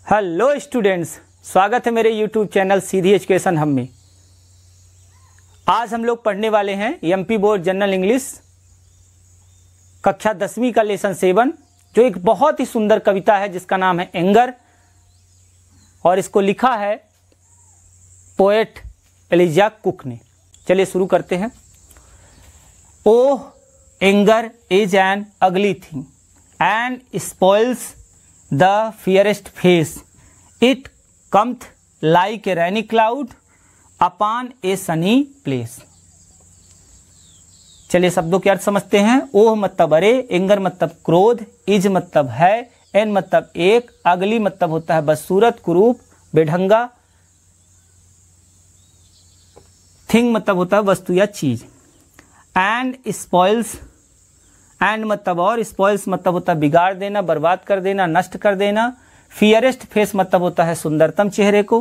Hello students, स्वागत है मेरे यूट्यूब चैनल सीधी एजुकेशन हम में। आज हम लोग पढ़ने वाले हैं एमपी बोर्ड जनरल इंग्लिश कक्षा 10वीं का लेसन 7, जो एक बहुत ही सुंदर कविता है जिसका नाम है एंगर, और इसको लिखा है पोएट एलिजा कुक ने। चलिए शुरू करते हैं। Oh anger is an ugly thing and spoils the fairest face. It cometh like a rainy cloud upon a sunny place. चलिए शब्दों के अर्थ समझते हैं। ओह मतलब अरे, एंगर मतलब क्रोध, इज मतलब है, एन मतलब एक, अगली मतलब होता है बदसूरत, कुरूप, बेढंगा, थिंग मतलब होता है वस्तु या चीज, एंड स्पॉइल्स, एंड मतलब और, स्पॉइल्स मतलब होता है बिगाड़ देना, बर्बाद कर देना, नष्ट कर देना, फियरेस्ट फेस मतलब होता है सुंदरतम चेहरे को,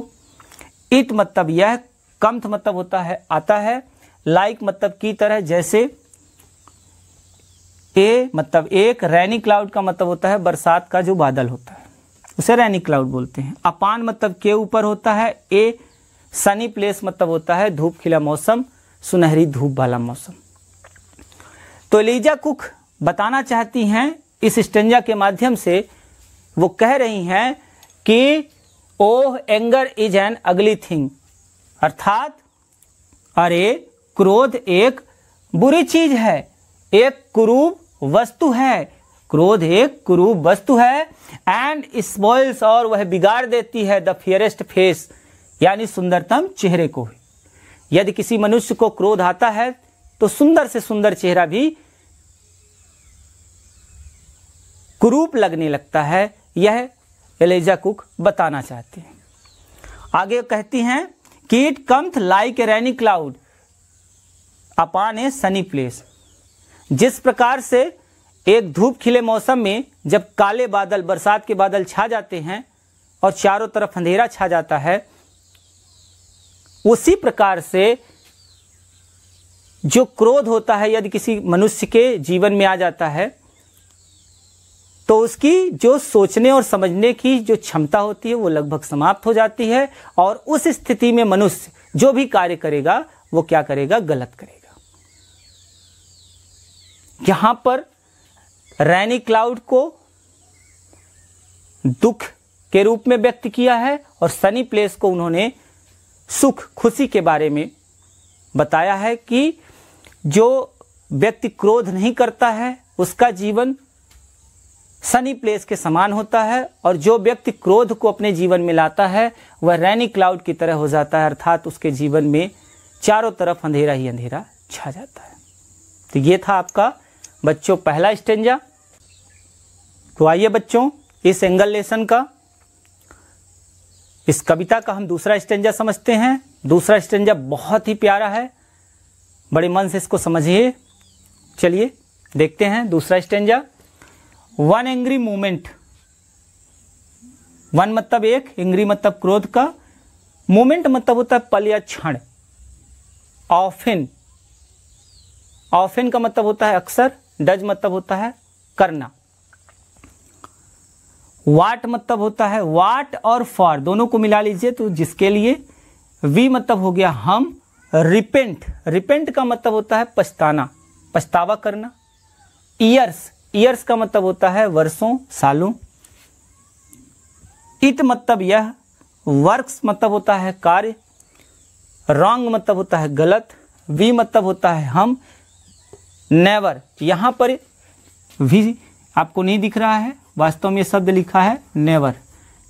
इट मतलब यह, कम्थ मतलब होता है आता है, लाइक मतलब की तरह जैसे, ए मतलब एक, रैनी क्लाउड का मतलब होता है बरसात का जो बादल होता है उसे रैनी क्लाउड बोलते हैं, अपान मतलब के ऊपर होता है, ए सनी प्लेस मतलब होता है धूप खिला मौसम, सुनहरी धूप वाला मौसम। तो एलिजा कुक बताना चाहती हैं इस स्टेंजा के माध्यम से, वो कह रही हैं कि oh anger is an ugly thing, अर्थात अरे क्रोध एक बुरी चीज है, एक कुरूप वस्तु है, क्रोध एक कुरूप वस्तु है, एंड स्पॉइल्स और वह बिगाड़ देती है द फेयरेस्ट फेस यानी सुंदरतम चेहरे को। यदि किसी मनुष्य को क्रोध आता है तो सुंदर से सुंदर चेहरा भी कुरूप लगने लगता है। यह एलिजा कुक बताना चाहते हैं। आगे कहती हैं कि it cometh like a rainy cloud upon a sunny place. जिस प्रकार से एक धूप खिले मौसम में जब काले बादल, बरसात के बादल छा जाते हैं और चारों तरफ अंधेरा छा जाता है, उसी प्रकार से जो क्रोध होता है यदि किसी मनुष्य के जीवन में आ जाता है तो उसकी जो सोचने और समझने की जो क्षमता होती है वो लगभग समाप्त हो जाती है, और उस स्थिति में मनुष्य जो भी कार्य करेगा वो क्या करेगा, गलत करेगा। यहां पर रैनी क्लाउड को दुख के रूप में व्यक्त किया है और सनी प्लेस को उन्होंने सुख, खुशी के बारे में बताया है कि जो व्यक्ति क्रोध नहीं करता है उसका जीवन सनी प्लेस के समान होता है, और जो व्यक्ति क्रोध को अपने जीवन में लाता है वह रैनी क्लाउड की तरह हो जाता है, अर्थात उसके जीवन में चारों तरफ अंधेरा ही अंधेरा छा जाता है। तो ये था आपका बच्चों पहला स्टेंजा। तो आइए बच्चों इस एंगल लेसन का, इस कविता का हम दूसरा स्टेंजा समझते हैं। दूसरा स्टेंजा बहुत ही प्यारा है, बड़े मन से इसको समझिए। चलिए देखते हैं दूसरा stanza. One angry moment, one मतलब एक, एंग्री मतलब क्रोध का, मोमेंट मतलब होता है पल या क्षण, ऑफन, ऑफन का मतलब होता है अक्सर, डज मतलब होता है करना, वाट मतलब होता है वाट और फॉर दोनों को मिला लीजिए तो जिसके लिए, वी मतलब हो गया हम, रिपेंट, रिपेंट का मतलब होता है पछताना, पछतावा करना, ईयर्स, ईयर्स का मतलब होता है वर्षों, सालों, इट मतलब यह, वर्क्स मतलब होता है कार्य, रॉन्ग मतलब होता है गलत, वी मतलब होता है हम, नेवर, यहां पर भी आपको नहीं दिख रहा है, वास्तव में शब्द लिखा है नेवर,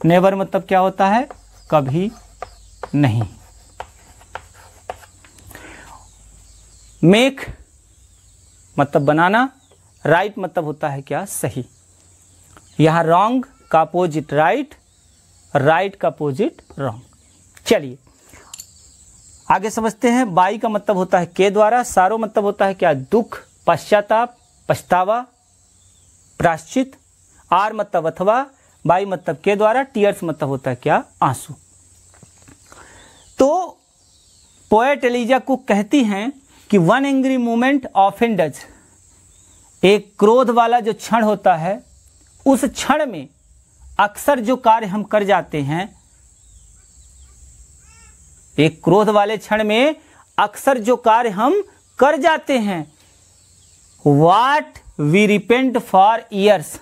नेवर मतलब क्या होता है, कभी नहीं, मेक मतलब बनाना, राइट मतलब होता है क्या, सही। यहां रॉन्ग का अपोजिट राइट, राइट का अपोजिट रॉन्ग। चलिए आगे समझते हैं। बाई का मतलब होता है के द्वारा, सारो मतलब होता है क्या, दुख, पश्चाताप, पछतावा, प्रायश्चित, आर मतलब अथवा, बाई मतलब के द्वारा, टीयर्स मतलब होता है क्या, आंसू। तो पोएट एलिजा कुक कहती हैं कि one angry moment often does, एक क्रोध वाला जो क्षण होता है उस क्षण में अक्सर जो कार्य हम कर जाते हैं, एक क्रोध वाले क्षण में अक्सर जो कार्य हम कर जाते हैं, what we repent for years,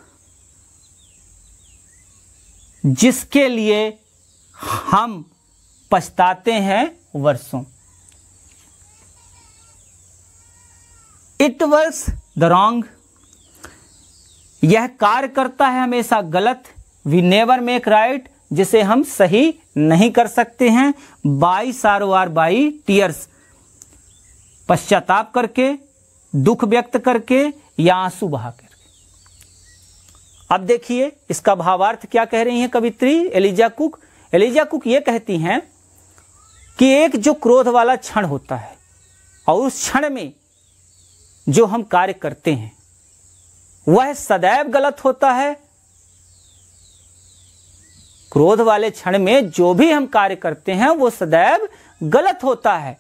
जिसके लिए हम पछताते हैं वर्षों। इट वर्क्स द रॉन्ग, यह कार्य करता है हमेशा गलत। वी नेवर मेक राइट, जिसे हम सही नहीं कर सकते हैं। बाई सारो आर बाई टीयर्स, पश्चाताप करके, दुख व्यक्त करके या आंसू बहा करके। अब देखिए इसका भावार्थ क्या कह रही हैं कवित्री एलिजा कुक। एलिजा कुक ये कहती हैं कि एक जो क्रोध वाला क्षण होता है और उस क्षण में जो हम कार्य करते हैं वह सदैव गलत होता है। क्रोध वाले क्षण में जो भी हम कार्य करते हैं वो सदैव गलत होता है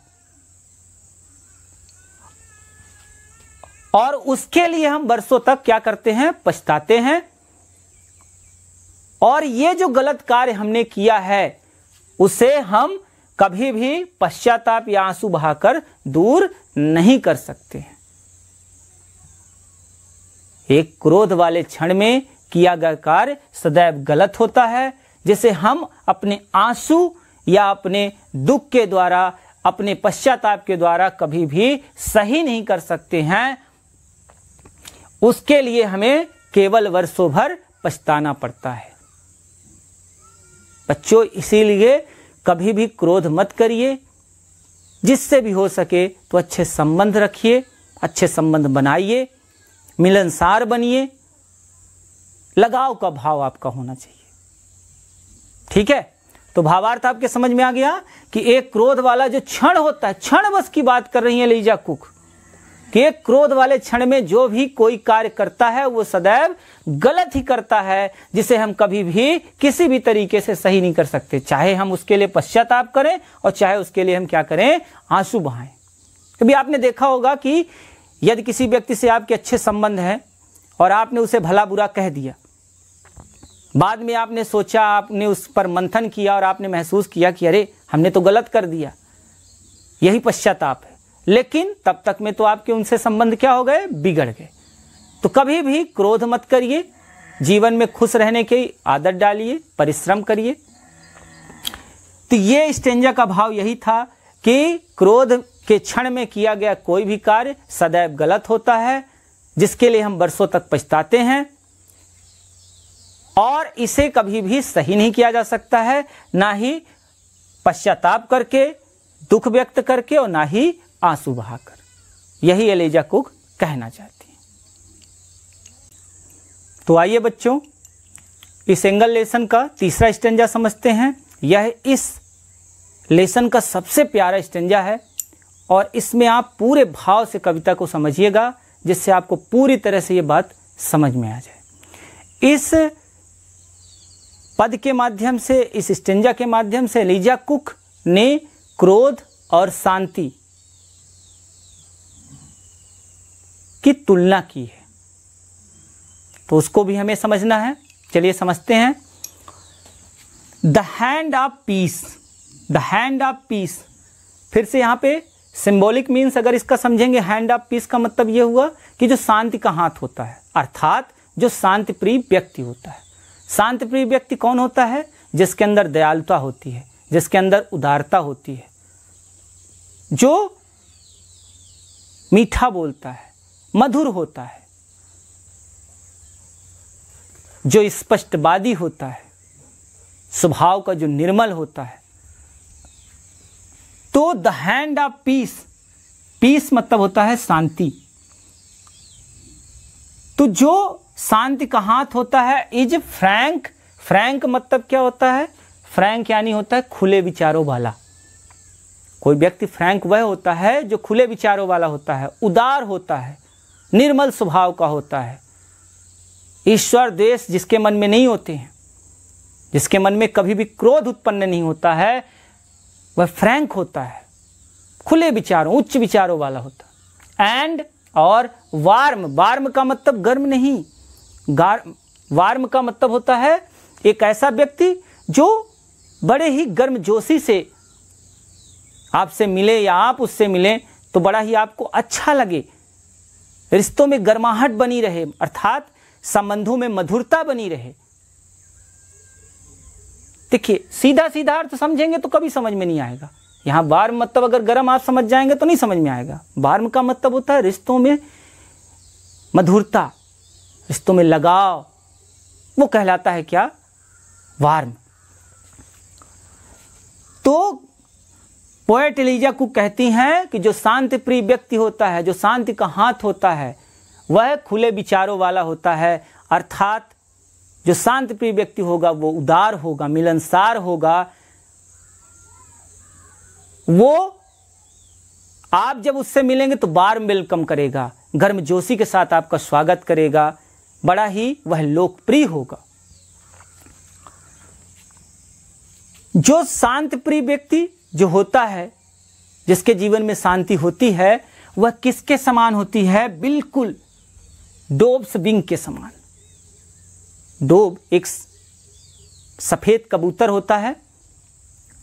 और उसके लिए हम वर्षों तक क्या करते हैं, पछताते हैं। और ये जो गलत कार्य हमने किया है उसे हम कभी भी पश्चाताप या आंसू बहाकर दूर नहीं कर सकते हैं। एक क्रोध वाले क्षण में किया गया कार्य सदैव गलत होता है, जिसे हम अपने आंसू या अपने दुख के द्वारा, अपने पश्चाताप के द्वारा कभी भी सही नहीं कर सकते हैं। उसके लिए हमें केवल वर्षों भर पछताना पड़ता है। बच्चों, इसीलिए कभी भी क्रोध मत करिए। जिससे भी हो सके तो अच्छे संबंध रखिए, अच्छे संबंध बनाइए, मिलनसार बनिए, लगाव का भाव आपका होना चाहिए। ठीक है, तो भावार्थ आपके समझ में आ गया कि एक क्रोध वाला जो क्षण होता है, क्षण बस की बात कर रही है एलिजा कुक, कि एक क्रोध वाले क्षण में जो भी कोई कार्य करता है वो सदैव गलत ही करता है, जिसे हम कभी भी किसी भी तरीके से सही नहीं कर सकते। चाहे हम उसके लिए पश्चाताप करें और चाहे उसके लिए हम क्या करें, आंसू बहाएं। कभी आपने देखा होगा कि यदि किसी व्यक्ति से आपके अच्छे संबंध हैं और आपने उसे भला बुरा कह दिया, बाद में आपने सोचा, आपने उस पर मंथन किया और आपने महसूस किया कि अरे हमने तो गलत कर दिया, यही पश्चाताप है। लेकिन तब तक में तो आपके उनसे संबंध क्या हो गए, बिगड़ गए। तो कभी भी क्रोध मत करिए, जीवन में खुश रहने की आदत डालिए, परिश्रम करिए। तो ये स्टेंजा का भाव यही था कि क्रोध के क्षण में किया गया कोई भी कार्य सदैव गलत होता है, जिसके लिए हम वर्षों तक पछताते हैं और इसे कभी भी सही नहीं किया जा सकता है, ना ही पश्चाताप करके, दुख व्यक्त करके और ना ही आंसू बहाकर। यही एलिजा कुक कहना चाहती हैं। तो आइए बच्चों, इस एंगल लेसन का तीसरा स्टेंजा समझते हैं। यह इस लेसन का सबसे प्यारा स्टेंजा है और इसमें आप पूरे भाव से कविता को समझिएगा, जिससे आपको पूरी तरह से ये बात समझ में आ जाए। इस पद के माध्यम से, इस स्टेंजा के माध्यम से एलिजा कुक ने क्रोध और शांति की तुलना की है, तो उसको भी हमें समझना है। चलिए समझते हैं। The hand of piece, the hand of piece, फिर से यहाँ पे सिंबॉलिक मीन्स अगर इसका समझेंगे, हैंड ऑफ पीस का मतलब यह हुआ कि जो शांति का हाथ होता है, अर्थात जो शांति प्रिय व्यक्ति होता है। शांति प्रिय व्यक्ति कौन होता है? जिसके अंदर दयालुता होती है, जिसके अंदर उदारता होती है, जो मीठा बोलता है, मधुर होता है, जो स्पष्टवादी होता है, स्वभाव का जो निर्मल होता है। तो the hand of peace, peace मतलब होता है शांति। तो जो शांति का हाथ होता है इज फ्रैंक। फ्रैंक मतलब क्या होता है? फ्रैंक यानी होता है खुले विचारों वाला। कोई व्यक्ति फ्रैंक वह होता है जो खुले विचारों वाला होता है, उदार होता है, निर्मल स्वभाव का होता है। ईश्वर द्वेष जिसके मन में नहीं होते हैं, जिसके मन में कभी भी क्रोध उत्पन्न नहीं होता है, वह फ्रैंक होता है, खुले विचारों, उच्च विचारों वाला होता है। एंड और वार्म, वार्म का मतलब गर्म नहीं, वार्म का मतलब होता है एक ऐसा व्यक्ति जो बड़े ही गर्मजोशी से आपसे मिले या आप उससे मिलें तो बड़ा ही आपको अच्छा लगे, रिश्तों में गर्माहट बनी रहे, अर्थात संबंधों में मधुरता बनी रहे। देखिए, सीधा सीधा अर्थ समझेंगे तो कभी समझ में नहीं आएगा। यहाँ वार्म मतलब अगर गर्म आप समझ जाएंगे तो नहीं समझ में आएगा। वार्म का मतलब होता है रिश्तों में मधुरता, रिश्तों में लगाव, वो कहलाता है क्या? वार्म। तो पोएट एलिजा कुक कहती हैं कि जो शांति प्रिय व्यक्ति होता है, जो शांति का हाथ होता है, वह खुले विचारों वाला होता है। अर्थात जो शांति प्रिय व्यक्ति होगा वो उदार होगा, मिलनसार होगा। वो आप जब उससे मिलेंगे तो वार्म वेलकम करेगा, गर्मजोशी के साथ आपका स्वागत करेगा, बड़ा ही वह लोकप्रिय होगा। जो शांति प्रिय व्यक्ति जो होता है, जिसके जीवन में शांति होती है, वह किसके समान होती है? बिल्कुल डोव्स विंग के समान। डोव एक सफेद कबूतर होता है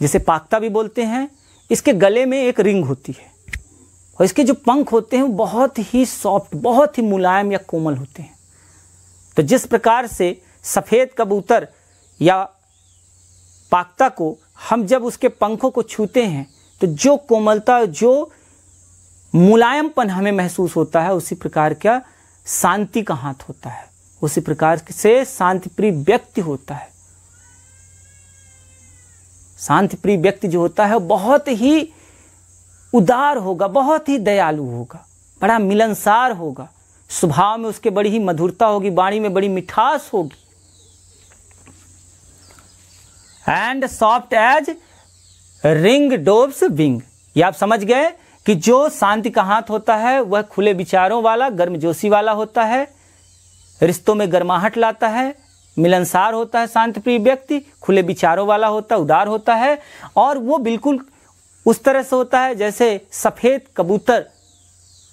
जिसे पाख्ता भी बोलते हैं। इसके गले में एक रिंग होती है और इसके जो पंख होते हैं वो बहुत ही सॉफ्ट, बहुत ही मुलायम या कोमल होते हैं। तो जिस प्रकार से सफेद कबूतर या पाख्ता को हम जब उसके पंखों को छूते हैं तो जो कोमलता, जो मुलायमपन हमें महसूस होता है, उसी प्रकार का शांति का हाथ होता है, उसी प्रकार से शांतिप्रिय व्यक्ति होता है। शांतिप्रिय व्यक्ति जो होता है बहुत ही उदार होगा, बहुत ही दयालु होगा, बड़ा मिलनसार होगा, स्वभाव में उसके बड़ी ही मधुरता होगी, वाणी में बड़ी मिठास होगी। And soft as ring dove's wing. ये आप समझ गए कि जो शांति का हाथ होता है वह खुले विचारों वाला, गर्मजोशी वाला होता है, रिश्तों में गर्माहट लाता है, मिलनसार होता है। शांतिप्रिय व्यक्ति खुले विचारों वाला होता है, उदार होता है, और वो बिल्कुल उस तरह से होता है जैसे सफेद कबूतर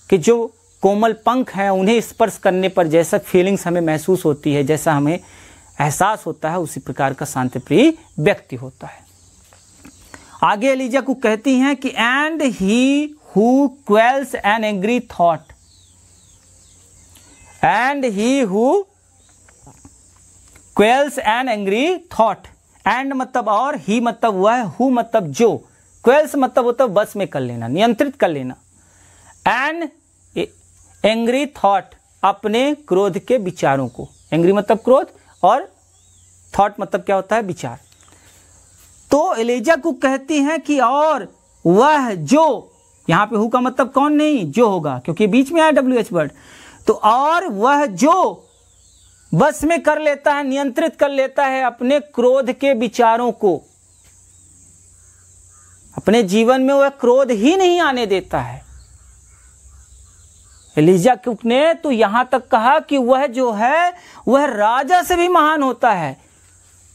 के जो कोमल पंख हैं उन्हें स्पर्श करने पर जैसा फीलिंग्स हमें महसूस होती है, जैसा हमें एहसास होता है, उसी प्रकार का शांतिप्रिय व्यक्ति होता है। आगे एलिजा को कहती हैं कि and he who क्वेल्स an angry thought, and he who क्वेल्स an angry thought. And मतलब और, ही मतलब वह, हु मतलब जो, क्वेल्स मतलब होता है बस में कर लेना, नियंत्रित कर लेना। एन एंग्री थॉट, अपने क्रोध के विचारों को। एंग्री मतलब क्रोध और थॉट मतलब क्या होता है? विचार। तो एलिजा को कहती हैं कि और वह जो, यहां पे हु का मतलब कौन नहीं, जो होगा, क्योंकि बीच में आया WH वर्ड। तो और वह जो बस में कर लेता है, नियंत्रित कर लेता है अपने क्रोध के विचारों को, अपने जीवन में वह क्रोध ही नहीं आने देता है। एलिजा कुक ने तो यहां तक कहा कि वह जो है वह राजा से भी महान होता है।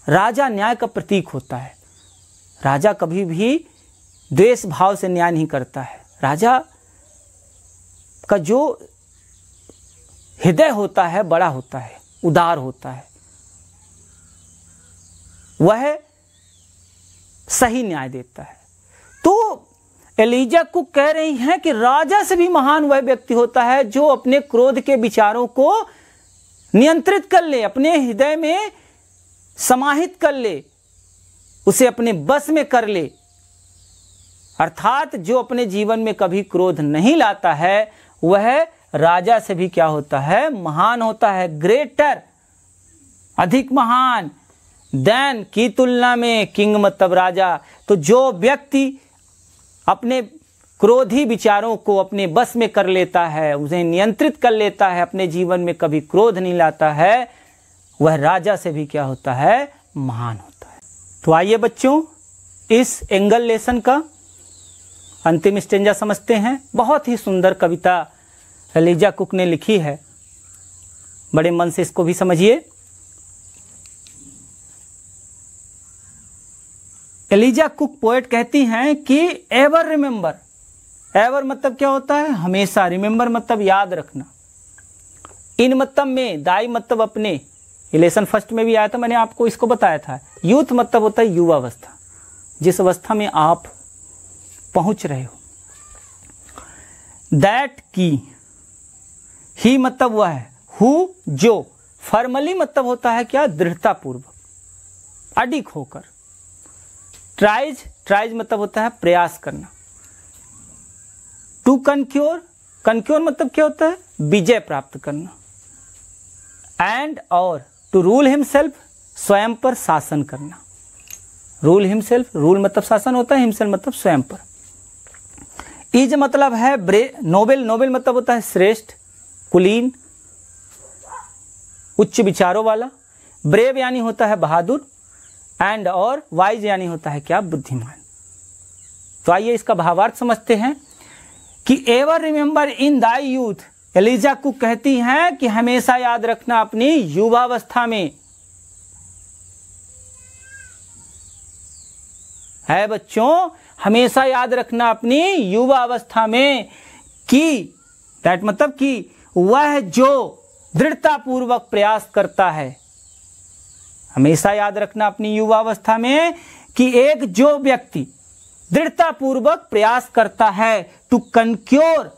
राजा न्याय का प्रतीक होता है। राजा कभी भी द्वेष भाव से न्याय नहीं करता है। राजा का जो हृदय होता है बड़ा होता है, उदार होता है, वह सही न्याय देता है। तो एलिजा कुक कह रही हैं कि राजा से भी महान वह व्यक्ति होता है जो अपने क्रोध के विचारों को नियंत्रित कर ले, अपने हृदय में समाहित कर ले, उसे अपने बस में कर ले। अर्थात जो अपने जीवन में कभी क्रोध नहीं लाता है वह राजा से भी क्या होता है? महान होता है। ग्रेटर, अधिक महान, देन की तुलना में, किंग मतलब राजा। तो जो व्यक्ति अपने क्रोधी विचारों को अपने बस में कर लेता है, उसे नियंत्रित कर लेता है, अपने जीवन में कभी क्रोध नहीं लाता है, वह राजा से भी क्या होता है? महान होता है। तो आइए बच्चों, इस एंगल लेसन का अंतिम स्टेंजा समझते हैं। बहुत ही सुंदर कविता एलिजा कुक ने लिखी है, बड़े मन से इसको भी समझिए। एलिजा कुक पोएट कहती हैं कि एवर रिमेंबर, एवर मतलब क्या होता है? हमेशा। रिमेंबर मतलब याद रखना। इन मतलब में, दाई मतलब अपने, इलेशन फर्स्ट में भी आया था, मैंने आपको इसको बताया था। यूथ मतलब होता है युवावस्था, जिस अवस्था में आप पहुंच रहे हो। दैट की, ही मतलब वह है, हु जो, फॉर्मली मतलब होता है क्या, दृढ़ता पूर्वक, अडिग होकर। ट्राइज, ट्राइज मतलब होता है प्रयास करना। टू कनक्योर, कनक्योर मतलब क्या होता है, विजय प्राप्त करना। एंड और टू रूल हिमसेल्फ, स्वयं पर शासन करना। रूल हिमसेल्फ, रूल मतलब शासन होता है, हिमसेल्फ मतलब स्वयं पर। इज मतलब है नोबेल, नोबेल मतलब होता है श्रेष्ठ, कुलीन, उच्च विचारों वाला। ब्रेव यानी होता है बहादुर, एंड और वाइज यानी होता है क्या, बुद्धिमान। तो आइए इसका भावार्थ समझते हैं कि ever remember in thy youth, Eliza Cook कहती हैं कि हमेशा याद रखना अपनी युवावस्था में, है बच्चों, हमेशा याद रखना अपनी युवावस्था में कि, दैट मतलब कि वह जो दृढ़ता पूर्वक प्रयास करता है। हमेशा याद रखना अपनी युवावस्था में कि एक जो व्यक्ति दृढ़ता पूर्वक प्रयास करता है टू कनक्योर,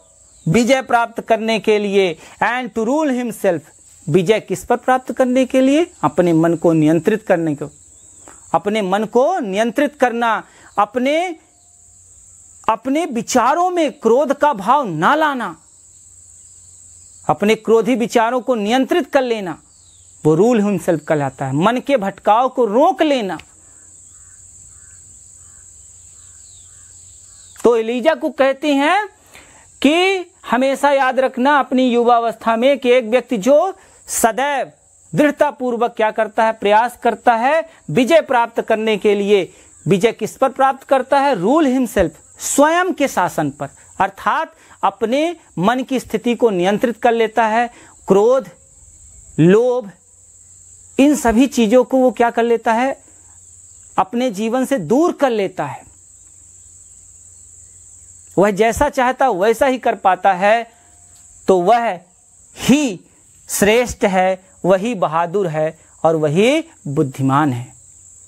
विजय प्राप्त करने के लिए, एंड टू रूल हिमसेल्फ, विजय किस पर प्राप्त करने के लिए, अपने मन को नियंत्रित करने को, अपने मन को नियंत्रित करना, अपने विचारों में क्रोध का भाव ना लाना, अपने क्रोधी विचारों को नियंत्रित कर लेना, वो रूल हिमसेल्फ कहलाता है। मन के भटकाव को रोक लेना। तो एलिजा को कहती हैं कि हमेशा याद रखना अपनी युवावस्था में कि एक व्यक्ति जो सदैव दृढ़ता पूर्वक क्या करता है, प्रयास करता है विजय प्राप्त करने के लिए। विजय किस पर प्राप्त करता है, रूल हिमसेल्फ, स्वयं के शासन पर, अर्थात अपने मन की स्थिति को नियंत्रित कर लेता है। क्रोध, लोभ, इन सभी चीजों को वो क्या कर लेता है, अपने जीवन से दूर कर लेता है। वह जैसा चाहता वैसा ही कर पाता है। तो वह ही श्रेष्ठ है, वही बहादुर है और वही बुद्धिमान है।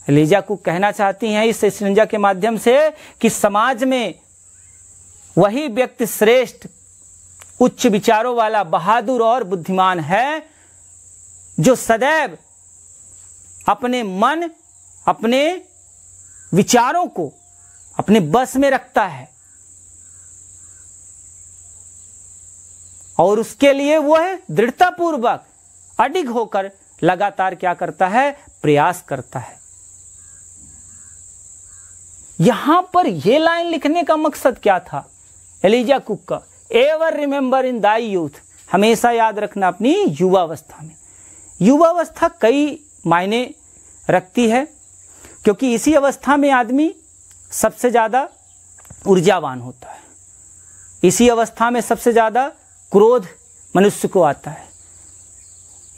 एलिजा को कहना चाहती हैं इस संज्ञा के माध्यम से कि समाज में वही व्यक्ति श्रेष्ठ, उच्च विचारों वाला, बहादुर और बुद्धिमान है जो सदैव अपने मन, अपने विचारों को अपने बस में रखता है और उसके लिए वह दृढ़तापूर्वक अडिग होकर लगातार क्या करता है, प्रयास करता है। यहां पर यह लाइन लिखने का मकसद क्या था एलिजा कुक का, ever remember in thy youth, हमेशा याद रखना अपनी युवावस्था में। युवावस्था कई मायने रखती है क्योंकि इसी अवस्था में आदमी सबसे ज्यादा ऊर्जावान होता है, इसी अवस्था में सबसे ज्यादा क्रोध मनुष्य को आता है।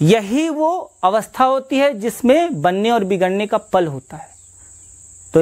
यही वो अवस्था होती है जिसमें बनने और बिगड़ने का पल होता है। तो